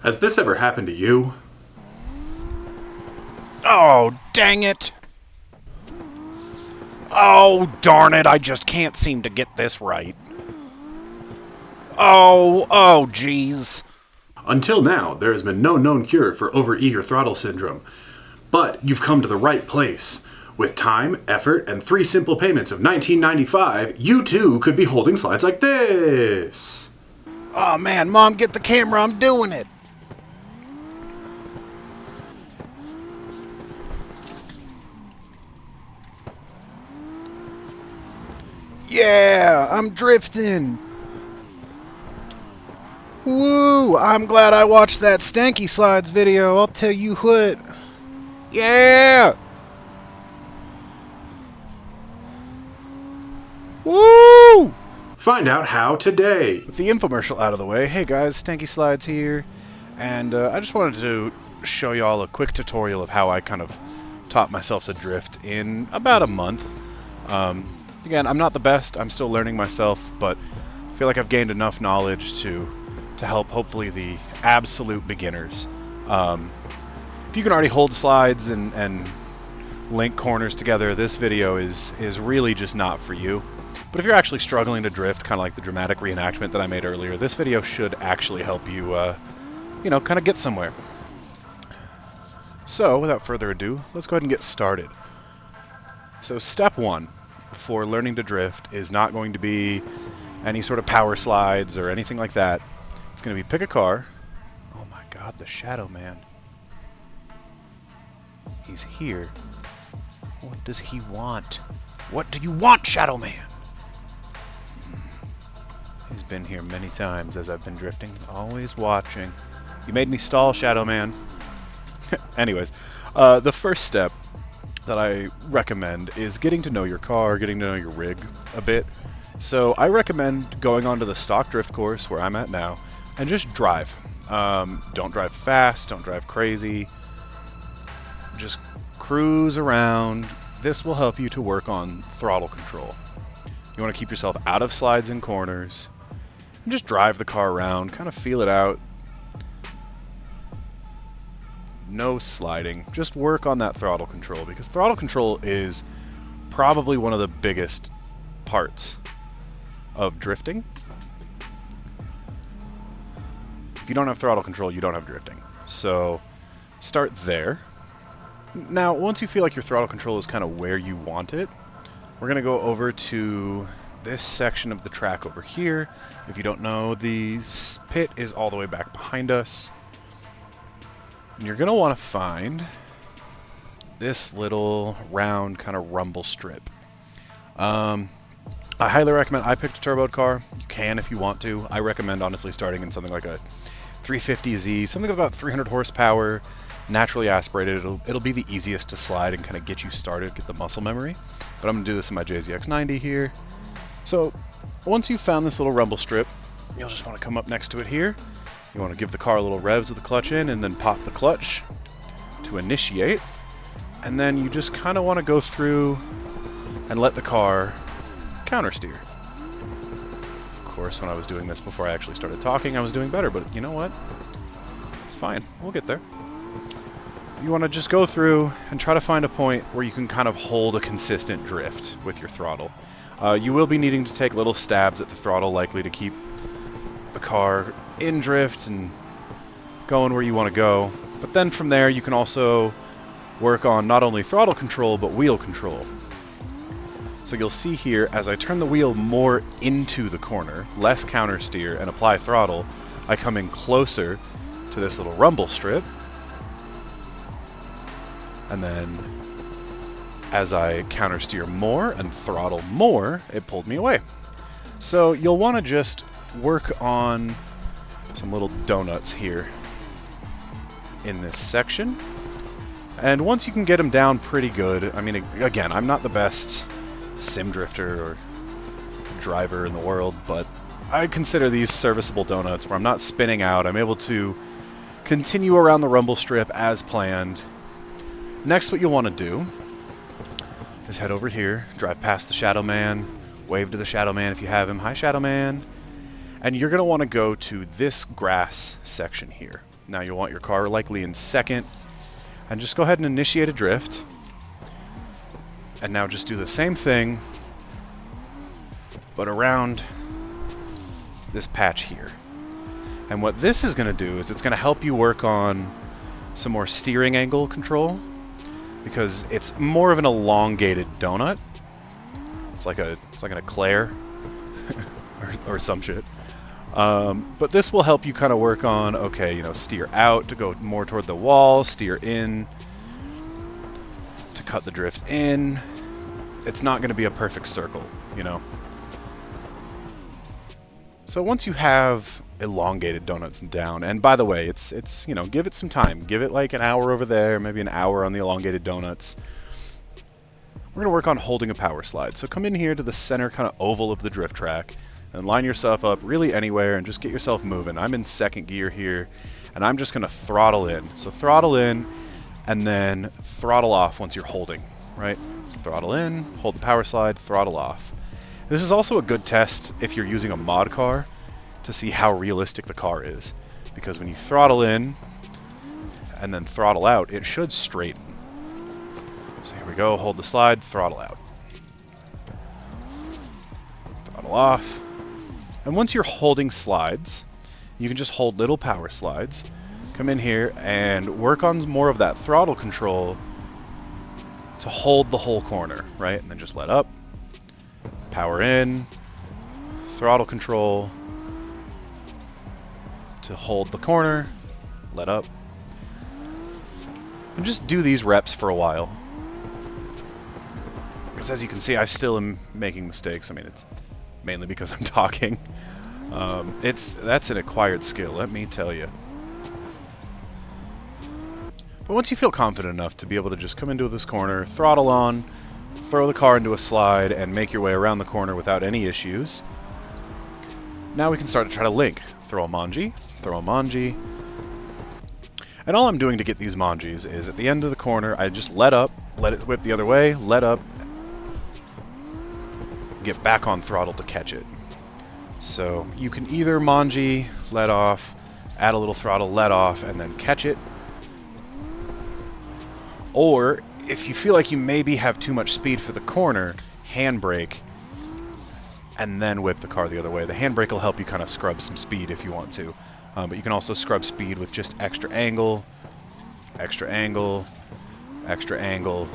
Has this ever happened to you? Oh, dang it! Oh, darn it, I just can't seem to get this right. Oh, jeez. Until now, there has been no known cure for overeager throttle syndrome. But you've come to the right place. With time, effort, and 3 simple payments of $19.95, you too could be holding slides like this. Oh, man, Mom, get the camera, I'm doing it. Yeah, I'm drifting. Woo, I'm glad I watched that Stanky Slides video, I'll tell you what. Yeah! Woo! Find out how today. With the infomercial out of the way, hey guys, Stanky Slides here, and I just wanted to show y'all a quick tutorial of how I kind of taught myself to drift in about a month. Again, I'm not the best, I'm still learning myself, but I feel like I've gained enough knowledge to help hopefully the absolute beginners. If you can already hold slides and link corners together, this video is really just not for you. But if you're actually struggling to drift, kind of like the dramatic reenactment that I made earlier, this video should actually help you, kind of get somewhere. So, without further ado, let's go ahead and get started. So, step 1 for learning to drift is not going to be any sort of power slides or anything like that. It's going to be pick a car. Oh my god, the Shadow Man. He's here. What does he want? What do you want, Shadow Man? He's been here many times as I've been drifting, always watching. You made me stall, Shadow Man. Anyways, the first step that I recommend is getting to know your car, getting to know your rig a bit. So I recommend going onto the stock drift course where I'm at now and just drive. Don't drive fast, don't drive crazy. Just cruise around. This will help you to work on throttle control. You want to keep yourself out of slides and corners. And just drive the car around, kind of feel it out. No sliding. Just work on that throttle control, because throttle control is probably one of the biggest parts of drifting. If you don't have throttle control, you don't have drifting. So start there. Now, once you feel like your throttle control is kind of where you want it, we're going to go over to this section of the track over here. If you don't know, the pit is all the way back behind us. And you're going to want to find this little round kind of rumble strip. I highly recommend, I picked a turboed car. You can if you want to. I recommend honestly starting in something like a 350Z, something with about 300 horsepower, naturally aspirated. It'll be the easiest to slide and kind of get you started, get the muscle memory. But I'm going to do this in my JZX90 here. So once you've found this little rumble strip, you'll just want to come up next to it here. You want to give the car a little revs with the clutch in and then pop the clutch to initiate. And then you just kind of want to go through and let the car counter steer. Of course, when I was doing this before I actually started talking, I was doing better, but you know what? It's fine. We'll get there. You want to just go through and try to find a point where you can kind of hold a consistent drift with your throttle. You will be needing to take little stabs at the throttle, likely to keep the car in drift and going where you want to go. But then from there, you can also work on not only throttle control, but wheel control. So you'll see here, as I turn the wheel more into the corner, less counter steer, and apply throttle, I come in closer to this little rumble strip. And then as I counter steer more and throttle more, it pulled me away. So you'll want to just work on some little donuts here in this section. And once you can get them down pretty good, I mean, again, I'm not the best sim drifter or driver in the world, but I consider these serviceable donuts where I'm not spinning out. I'm able to continue around the rumble strip as planned. Next, what you'll want to do is head over here, drive past the Shadow Man, wave to the Shadow Man if you have him. Hi, Shadow Man. And you're going to want to go to this grass section here. Now you'll want your car likely in second. And just go ahead and initiate a drift. And now just do the same thing, but around this patch here. And what this is going to do is it's going to help you work on some more steering angle control, because it's more of an elongated donut. It's like an eclair or some shit. But this will help you kind of work on, okay, steer out to go more toward the wall, steer in to cut the drift in. It's not going to be a perfect circle, So once you have elongated donuts down, and by the way, it's give it some time. Give it like an hour over there, maybe an hour on the elongated donuts. We're going to work on holding a power slide. So come in here to the center kind of oval of the drift track and line yourself up really anywhere and just get yourself moving. I'm in second gear here, and I'm just going to throttle in. So throttle in, and then throttle off once you're holding, right? So throttle in, hold the power slide, throttle off. This is also a good test if you're using a mod car to see how realistic the car is. Because when you throttle in and then throttle out, it should straighten. So here we go, hold the slide, throttle out. Throttle off. And once you're holding slides, you can just hold little power slides. Come in here and work on more of that throttle control to hold the whole corner, right? And then just let up, power in, throttle control to hold the corner, let up. And just do these reps for a while. Because as you can see, I still am making mistakes. I mean, it's mainly because I'm talking. That's an acquired skill, let me tell you. But once you feel confident enough to be able to just come into this corner, throttle on, throw the car into a slide, and make your way around the corner without any issues, now we can start to try to link. Throw a manji, throw a manji. And all I'm doing to get these manjis is at the end of the corner, I just let up, let it whip the other way, let up, get back on throttle to catch it. So you can either manji, let off, add a little throttle, let off, and then catch it. Or if you feel like you maybe have too much speed for the corner, handbrake, and then whip the car the other way. The handbrake will help you kind of scrub some speed if you want to. But you can also scrub speed with just extra angle, extra angle, extra angle.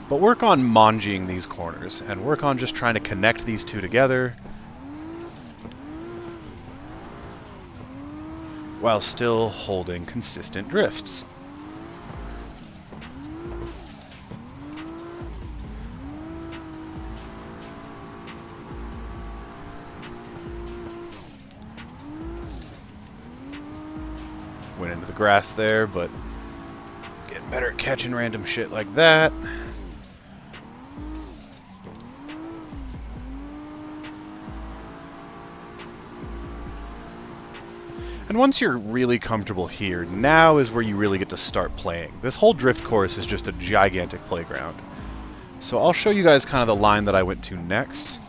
But work on manjiing these corners, and work on just trying to connect these two together while still holding consistent drifts. Went into the grass there, but getting better at catching random shit like that. And once you're really comfortable here, now is where you really get to start playing. This whole drift course is just a gigantic playground. So I'll show you guys kind of the line that I went to next.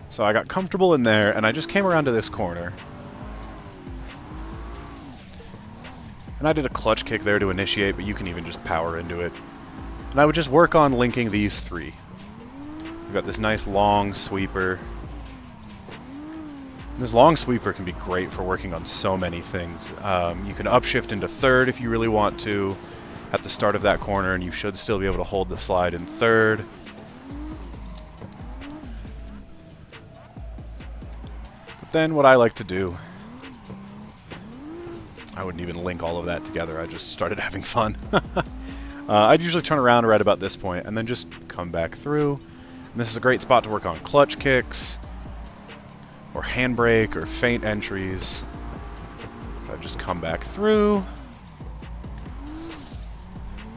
So I got comfortable in there, and I just came around to this corner. And I did a clutch kick there to initiate, but you can even just power into it. And I would just work on linking these three. We've got this nice long sweeper. And this long sweeper can be great for working on so many things. You can upshift into third if you really want to at the start of that corner, and you should still be able to hold the slide in third. But then what I like to do, I wouldn't even link all of that together, I just started having fun. I'd usually turn around right about this point and then just come back through. And this is a great spot to work on clutch kicks, or handbrake, or feint entries. I'd just come back through,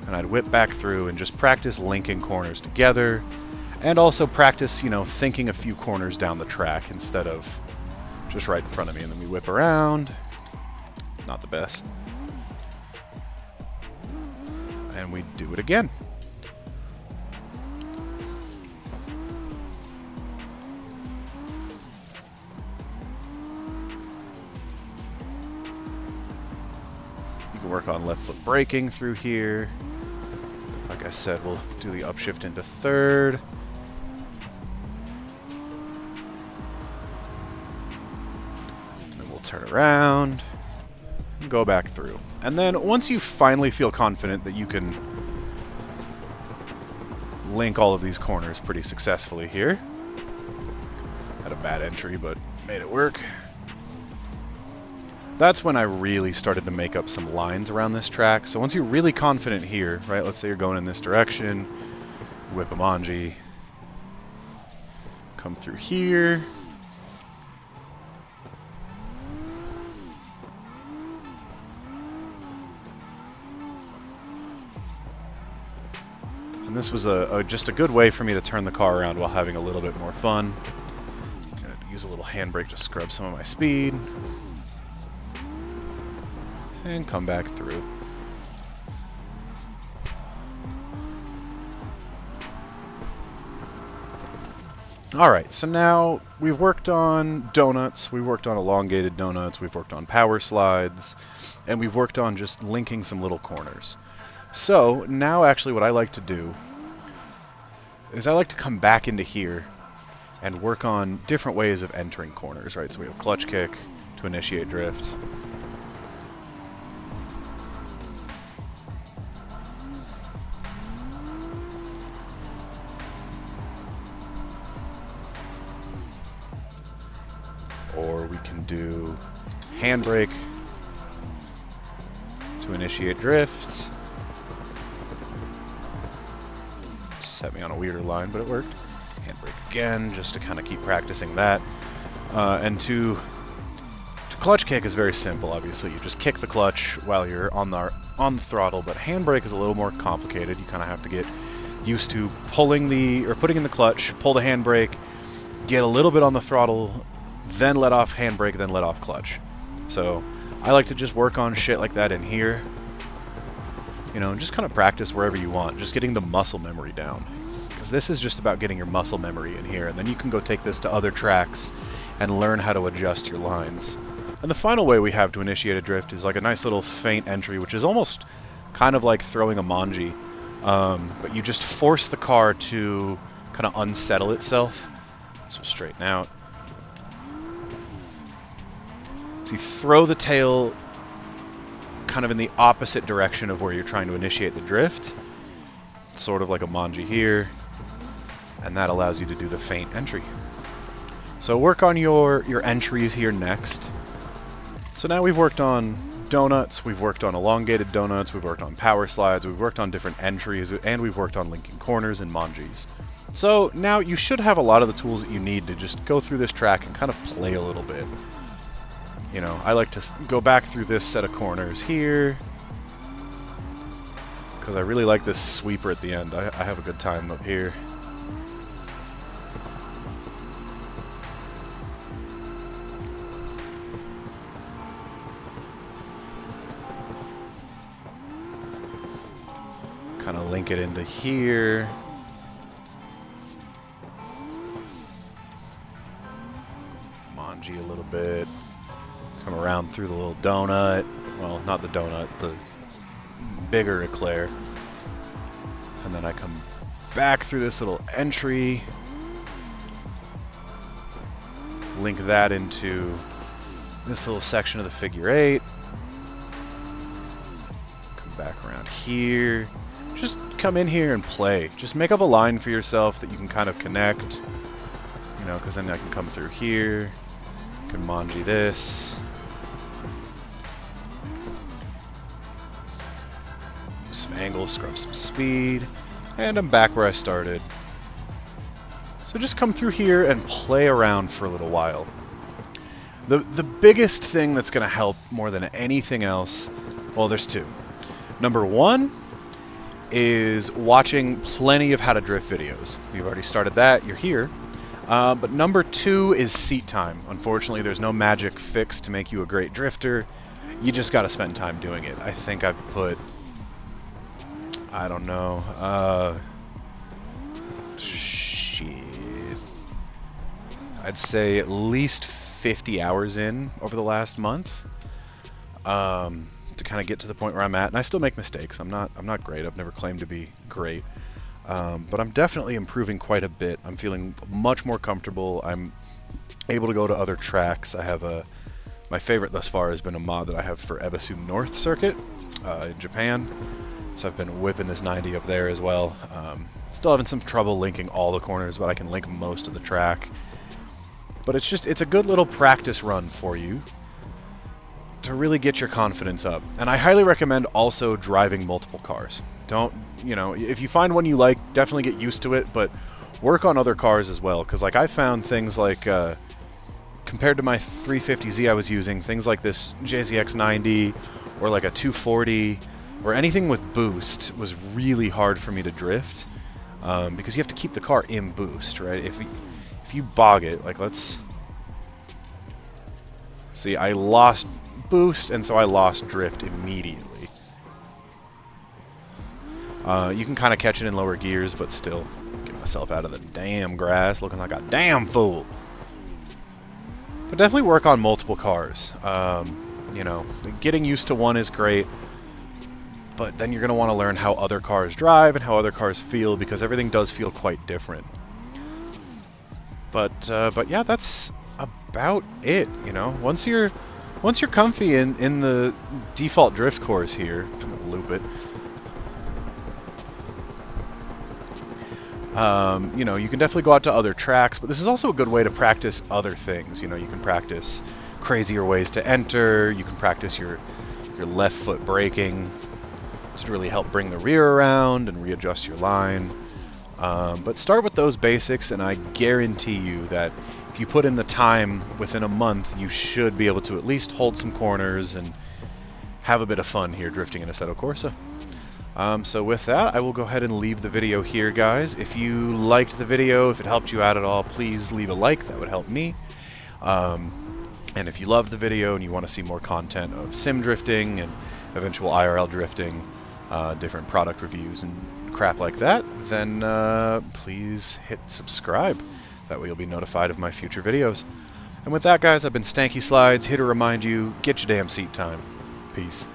and I'd whip back through and just practice linking corners together, and also practice, thinking a few corners down the track instead of just right in front of me. And then we whip around. Not the best. And we do it again. can work on left foot braking through here. Like I said, we'll do the upshift into third. Then we'll turn around and go back through. And then once you finally feel confident that you can link all of these corners pretty successfully here. Had a bad entry, but made it work. That's when I really started to make up some lines around this track. So once you're really confident here, right, let's say you're going in this direction, whip a manji, come through here. And this was just a good way for me to turn the car around while having a little bit more fun. Gonna use a little handbrake to scrub some of my speed. And come back through. Alright, so now we've worked on donuts, we've worked on elongated donuts, we've worked on power slides, and we've worked on just linking some little corners. So, now actually what I like to do is I like to come back into here and work on different ways of entering corners, right? So we have clutch kick to initiate drift. Or we can do handbrake to initiate drifts. Set me on a weirder line, but it worked. Handbrake again, just to kind of keep practicing that. And to clutch kick is very simple. Obviously, you just kick the clutch while you're on the throttle. But handbrake is a little more complicated. You kind of have to get used to putting in the clutch, pull the handbrake, get a little bit on the throttle, then let off handbrake, then let off clutch. So I like to just work on shit like that in here. You know, and just kind of practice wherever you want, just getting the muscle memory down. Because this is just about getting your muscle memory in here, and then you can go take this to other tracks and learn how to adjust your lines. And the final way we have to initiate a drift is like a nice little feint entry, which is almost kind of like throwing a manji. But you just force the car to kind of unsettle itself. So straighten out. So you throw the tail kind of in the opposite direction of where you're trying to initiate the drift, sort of like a manji here, and that allows you to do the feint entry. So work on your entries here next. So now we've worked on donuts, we've worked on elongated donuts, we've worked on power slides, we've worked on different entries, and we've worked on linking corners and manjis. So now you should have a lot of the tools that you need to just go through this track and kind of play a little bit. You know, I like to go back through this set of corners here, because I really like this sweeper at the end. I have a good time up here. Kind of link it into here. Manji a little bit. Come around through the little donut. Well, not the donut, the bigger eclair. And then I come back through this little entry. Link that into this little section of the figure 8. Come back around here. Just come in here and play. Just make up a line for yourself that you can kind of connect. You know, because then I can come through here. Can manji this. Some angle, scrub some speed, and I'm back where I started. So just come through here and play around for a little while. The biggest thing that's going to help more than anything else, well, there's two. Number one is watching plenty of how to drift videos. We've already started that, you're here. But number two is seat time. Unfortunately, there's no magic fix to make you a great drifter. You just got to spend time doing it. I think I've put, I don't know, shit. I'd say at least 50 hours in over the last month. to kind of get to the point where I'm at, and I still make mistakes. I'm not great. I've never claimed to be great, but I'm definitely improving quite a bit. I'm feeling much more comfortable. I'm able to go to other tracks. I have my favorite thus far has been a mod that I have for Ebisu North Circuit in Japan. So I've been whipping this 90 up there as well. Still having some trouble linking all the corners, but I can link most of the track. But it's a good little practice run for you to really get your confidence up. And I highly recommend also driving multiple cars. Don't, if you find one you like, definitely get used to it, but work on other cars as well. Because like I found things like, compared to my 350Z I was using, things like this JZX90 or like a 240 or anything with boost was really hard for me to drift, because you have to keep the car in boost, right? If you bog it, like let's see, I lost boost and so I lost drift immediately. You can kind of catch it in lower gears, but still, get myself out of the damn grass looking like a damn fool. But definitely work on multiple cars. Getting used to one is great, but then you're going to want to learn how other cars drive and how other cars feel, because everything does feel quite different. But yeah, that's about it. Once you're comfy in the default drift course here, I'm gonna loop it. You can definitely go out to other tracks, but this is also a good way to practice other things. You can practice crazier ways to enter. You can practice your left foot braking to really help bring the rear around and readjust your line. But start with those basics, and I guarantee you that if you put in the time within a month, you should be able to at least hold some corners and have a bit of fun here drifting in Assetto Corsa. So with that, I will go ahead and leave the video here, guys. If you liked the video, if it helped you out at all, please leave a like. That would help me. And if you loved the video and you want to see more content of sim drifting and eventual IRL drifting, different product reviews and crap like that, then please hit subscribe. That way you'll be notified of my future videos. And with that, guys, I've been Stanky Slides, here to remind you, get your damn seat time. Peace.